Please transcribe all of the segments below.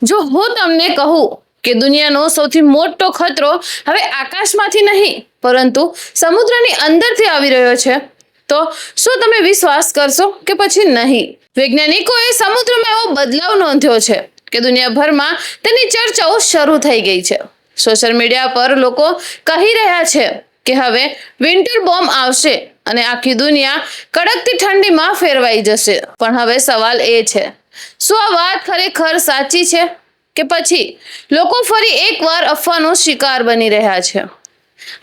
જો હું તમને કહું કે દુનિયાનો સૌથી મોટો ખતરો હવે આકાશમાંથી નહીં પરંતુ સમુદ્રની અંદરથી આવી રહ્યો છે, તો શું તમે વિશ્વાસ કરશો કે પછી નહીં? વૈજ્ઞાનિકોએ સમુદ્રમાં એવો બદલાવ નોંધ્યો છે કે દુનિયાભરમાં તેની ચર્ચાઓ શરૂ થઈ ગઈ છે. સોશિયલ મીડિયા પર લોકો કહી રહ્યા છે કે હવે વિન્ટર બોમ્બ આવશે અને આખી દુનિયા કડકતી ઠંડીમાં ફેરવાઈ જશે. પણ હવે સવાલ એ છે, શું આ વાત ખરેખર સાચી છે કે પછી લોકો ફરી એકવાર અફવાનો શિકાર બની રહ્યા છે?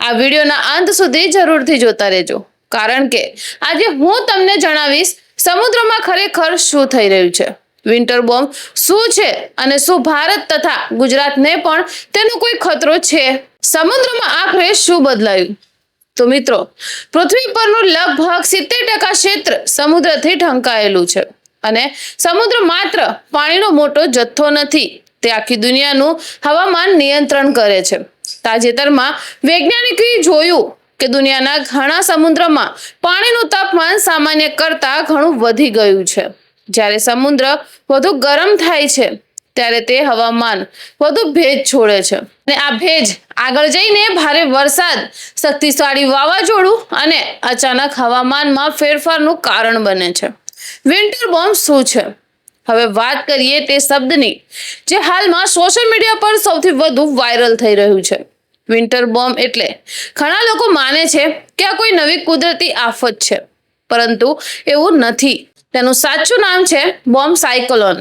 આ વિડીયોના અંત સુધી જરૂરથી જોતા રહેજો, કારણ કે આજે હું તમને જણાવીશ સમુદ્રમાં ખરેખર શું થઈ રહ્યું છે, વિન્ટર બોમ્બ શું છે અને શું ભારત તથા ગુજરાતને પણ તેનો કોઈ ખતરો છે? સમુદ્રમાં આખરે શું બદલાયું? તો મિત્રો, પૃથ્વી પરનું લગભગ 70% ક્ષેત્ર સમુદ્રથી ઢંકાયેલું છે અને સમુદ્ર માત્ર પાણીનો મોટો જથ્થો નથી, તે આખી દુનિયાનું હવામાન નિયંત્રણ કરે છે. તાજેતરમાં વૈજ્ઞાનિકોએ જોયું કે દુનિયાના ઘણા સમુદ્રમાં પાણીનું તાપમાન સામાન્ય કરતા ઘણું વધી ગયું છે. જ્યારે સમુદ્ર વધુ ગરમ થાય છે ત્યારે તે હવામાન વધુ ભેજ છોડે છે અને આ ભેજ આગળ જઈને ભારે વરસાદ, શક્તિશાળી વાવાઝોડું અને અચાનક હવામાનમાં ફેરફારનું કારણ બને છે. વિન્ટર બોમ્બ શું છે? હવે વાત કરીએ તે શબ્દની જે હાલમાં સોશિયલ મીડિયા પર સૌથી વધુ વાયરલ થઈ રહ્યું છે. વિન્ટર બોમ્બ એટલે ઘણા લોકો માને છે કે આ કોઈ નવી કુદરતી આફત છે, પરંતુ એવું નથી. તેનું સાચું નામ છે બોમ્બ સાયક્લોન.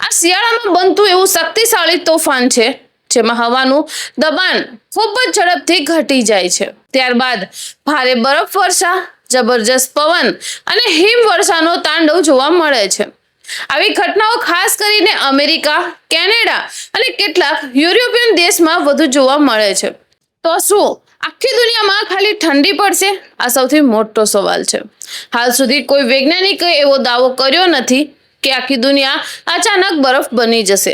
આ શિયાળામાં બનતું એવું શક્તિશાળી તોફાન છે જેમાં હવાનું દબાણ ખૂબ જ ઝડપથી ઘટી જાય છે. ત્યારબાદ ભારે બરફવર્ષા, જબરજસ્ત પવન અને હિમવર્ષાનો તાંડવ જોવા મળે છે. આવી ઘટનાઓ ખાસ કરીને અમેરિકા, કેનેડા અને કેટલાક યુરોપિયન દેશમાં વધુ જોવા મળે છે. તો શું આખી દુનિયામાં ખાલી ઠંડી પડશે? આ સૌથી મોટો સવાલ છે. હાલ સુધી કોઈ વૈજ્ઞાનિકે એવો દાવો કર્યો નથી કે આખી દુનિયા અચાનક બરફ બની જશે.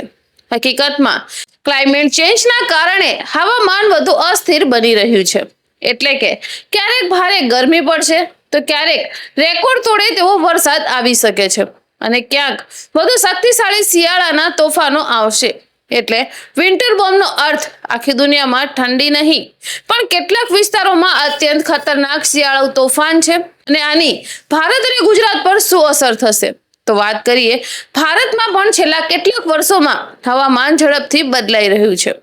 હકીકતમાં ક્લાઇમેટ ચેન્જના કારણે હવામાન વધુ અસ્થિર બની રહ્યું છે. એટલે કે ક્યારેક ભારે ગરમી પડશે તો ક્યારેક રેકોર્ડ તોડે તેવો વરસાદ આવી શકે છે અને ક્યાંક વધુ શક્તિશાળી શિયાળાના તોફાનો આવશે. એટલે વિન્ટર બોમ્બનો અર્થ આખી દુનિયામાં ઠંડી નહીં, પણ કેટલાક વિસ્તારોમાં અત્યંત ખતરનાક શિયાળુ તોફાન છે. અને આની ભારત અને ગુજરાત પર શું અસર થશે? તો વાત કરીએ, ભારતમાં પણ છેલ્લા કેટલાક વર્ષોમાં હવામાન ઝડપથી બદલાઈ રહ્યું છે.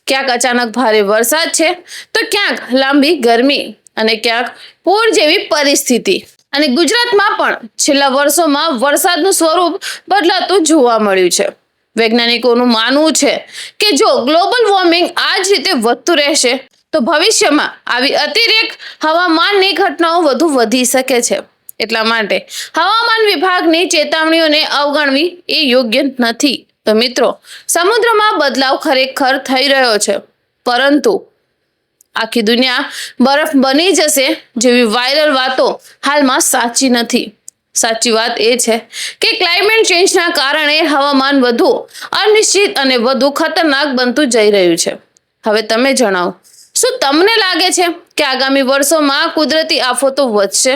ક્યાંક અચાનક ભારે વરસાદ છે તો ક્યાંક લાંબી ગરમી અને ક્યાંક પૂર જેવી પરિસ્થિતિ. અને ગુજરાતમાં પણ છેલ્લા વર્ષોમાં વરસાદનું સ્વરૂપ બદલાતું જોવા મળ્યું છે. વૈજ્ઞાનિકોનું માનવું છે કે જો ગ્લોબલ વોર્મિંગ આ જ રીતે વધતું રહેશે તો ભવિષ્યમાં આવી અતિરેક હવામાનની ઘટનાઓ વધુ વધી શકે છે. એટલા માટે હવામાન વિભાગની ચેતવણીઓને અવગણવી એ યોગ્ય નથી. તો મિત્રો, સમુદ્રમાં બદલાવ ખરેખર થઈ રહ્યો છે, પરંતુ આખી દુનિયા બરફ બની જશે જેવી વાયરલ વાતો હાલમાં સાચી નથી. સાચી વાત એ છે કે ક્લાઇમેટ ચેન્જના કારણે હવામાન વધુ અનિશ્ચિત અને વધુ ખતરનાક બનતું જઈ રહ્યું છે. હવે તમે જણાવો, શું તમને લાગે છે કે આગામી વર્ષોમાં કુદરતી આફતો વધશે?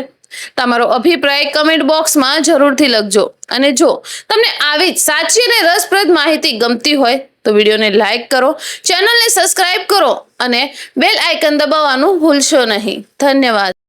તમારો અભિપ્રાય કમેન્ટ બોક્સમાં જરૂરથી લખજો. અને જો તમને આવી જ સાચી અને રસપ્રદ માહિતી ગમતી હોય તો વિડીયોને લાઈક કરો, ચેનલને સબસ્ક્રાઇબ કરો અને બેલ આઇકન દબાવવાનું ભૂલશો નહીં. ધન્યવાદ.